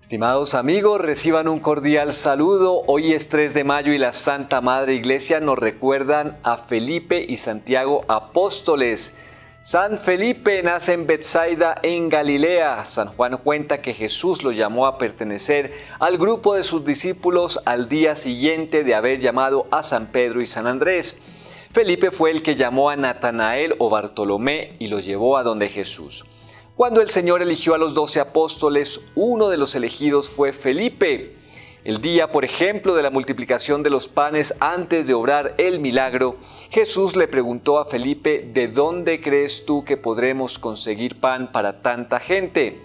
Estimados amigos, reciban un cordial saludo. Hoy es 3 de mayo y la Santa Madre Iglesia nos recuerdan a Felipe y Santiago apóstoles. San Felipe nace en Betsaida, en Galilea. San Juan cuenta que Jesús lo llamó a pertenecer al grupo de sus discípulos al día siguiente de haber llamado a San Pedro y San Andrés. Felipe fue el que llamó a Natanael o Bartolomé y lo llevó a donde Jesús. Cuando el Señor eligió a los 12 apóstoles, uno de los elegidos fue Felipe. El día, por ejemplo, de la multiplicación de los panes antes de obrar el milagro, Jesús le preguntó a Felipe, ¿de dónde crees tú que podremos conseguir pan para tanta gente?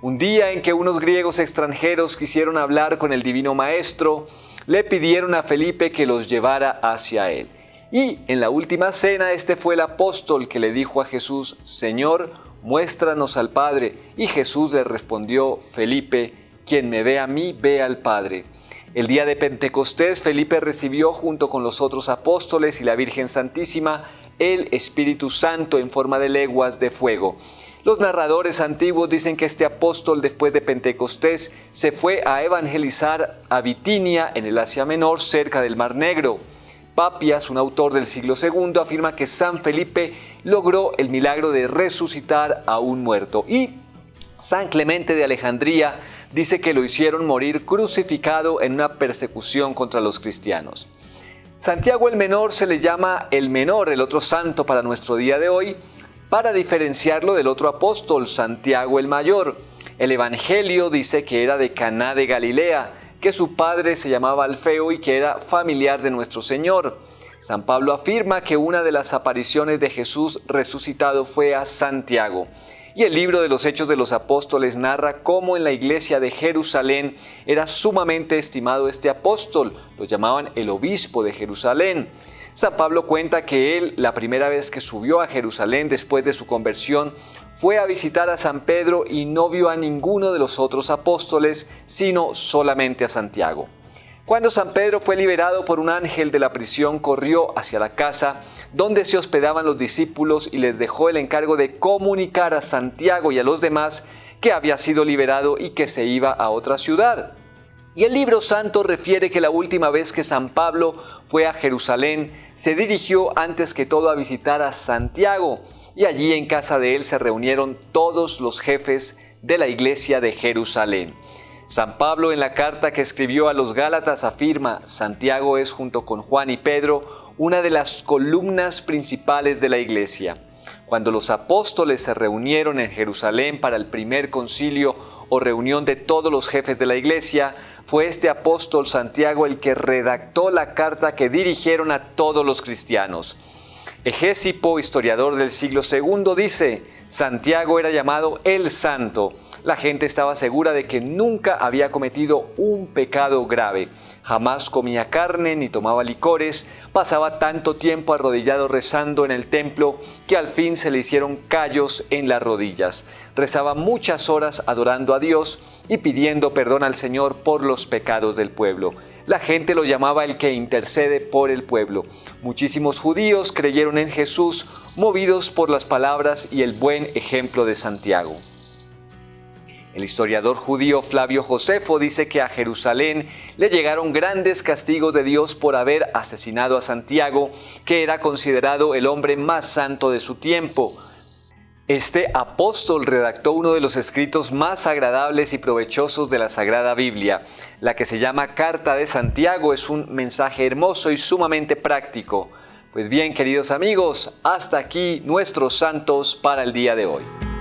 Un día en que unos griegos extranjeros quisieron hablar con el Divino Maestro, le pidieron a Felipe que los llevara hacia él. Y en la última cena, este fue el apóstol que le dijo a Jesús, Señor, muéstranos al Padre. Y Jesús le respondió, Felipe, quien me ve a mí, ve al Padre. El día de Pentecostés, Felipe recibió junto con los otros apóstoles y la Virgen Santísima el Espíritu Santo en forma de lenguas de fuego. Los narradores antiguos dicen que este apóstol después de Pentecostés se fue a evangelizar a Bitinia en el Asia Menor cerca del Mar Negro. Papias, un autor del siglo II, afirma que San Felipe logró el milagro de resucitar a un muerto. Y San Clemente de Alejandría dice que lo hicieron morir crucificado en una persecución contra los cristianos. Santiago el Menor se le llama el Menor, el otro santo para nuestro día de hoy, para diferenciarlo del otro apóstol, Santiago el Mayor. El Evangelio dice que era de Caná de Galilea, que su padre se llamaba Alfeo y que era familiar de nuestro Señor. San Pablo afirma que una de las apariciones de Jesús resucitado fue a Santiago. Y el libro de los Hechos de los Apóstoles narra cómo en la iglesia de Jerusalén era sumamente estimado este apóstol. Lo llamaban el obispo de Jerusalén. San Pablo cuenta que él, la primera vez que subió a Jerusalén después de su conversión, fue a visitar a San Pedro y no vio a ninguno de los otros apóstoles, sino solamente a Santiago. Cuando San Pedro fue liberado por un ángel de la prisión, corrió hacia la casa donde se hospedaban los discípulos y les dejó el encargo de comunicar a Santiago y a los demás que había sido liberado y que se iba a otra ciudad. Y el libro santo refiere que la última vez que San Pablo fue a Jerusalén, se dirigió antes que todo a visitar a Santiago, y allí en casa de él se reunieron todos los jefes de la iglesia de Jerusalén. San Pablo en la carta que escribió a los Gálatas afirma, Santiago es junto con Juan y Pedro una de las columnas principales de la iglesia. Cuando los apóstoles se reunieron en Jerusalén para el primer concilio o reunión de todos los jefes de la iglesia, fue este apóstol Santiago el que redactó la carta que dirigieron a todos los cristianos. Egésipo, historiador del siglo II, dice, Santiago era llamado el Santo. La gente estaba segura de que nunca había cometido un pecado grave. Jamás comía carne ni tomaba licores, pasaba tanto tiempo arrodillado rezando en el templo que al fin se le hicieron callos en las rodillas. Rezaba muchas horas adorando a Dios y pidiendo perdón al Señor por los pecados del pueblo. La gente lo llamaba el que intercede por el pueblo. Muchísimos judíos creyeron en Jesús, movidos por las palabras y el buen ejemplo de Santiago. El historiador judío Flavio Josefo dice que a Jerusalén le llegaron grandes castigos de Dios por haber asesinado a Santiago, que era considerado el hombre más santo de su tiempo. Este apóstol redactó uno de los escritos más agradables y provechosos de la Sagrada Biblia. La que se llama Carta de Santiago es un mensaje hermoso y sumamente práctico. Pues bien, queridos amigos, hasta aquí nuestros santos para el día de hoy.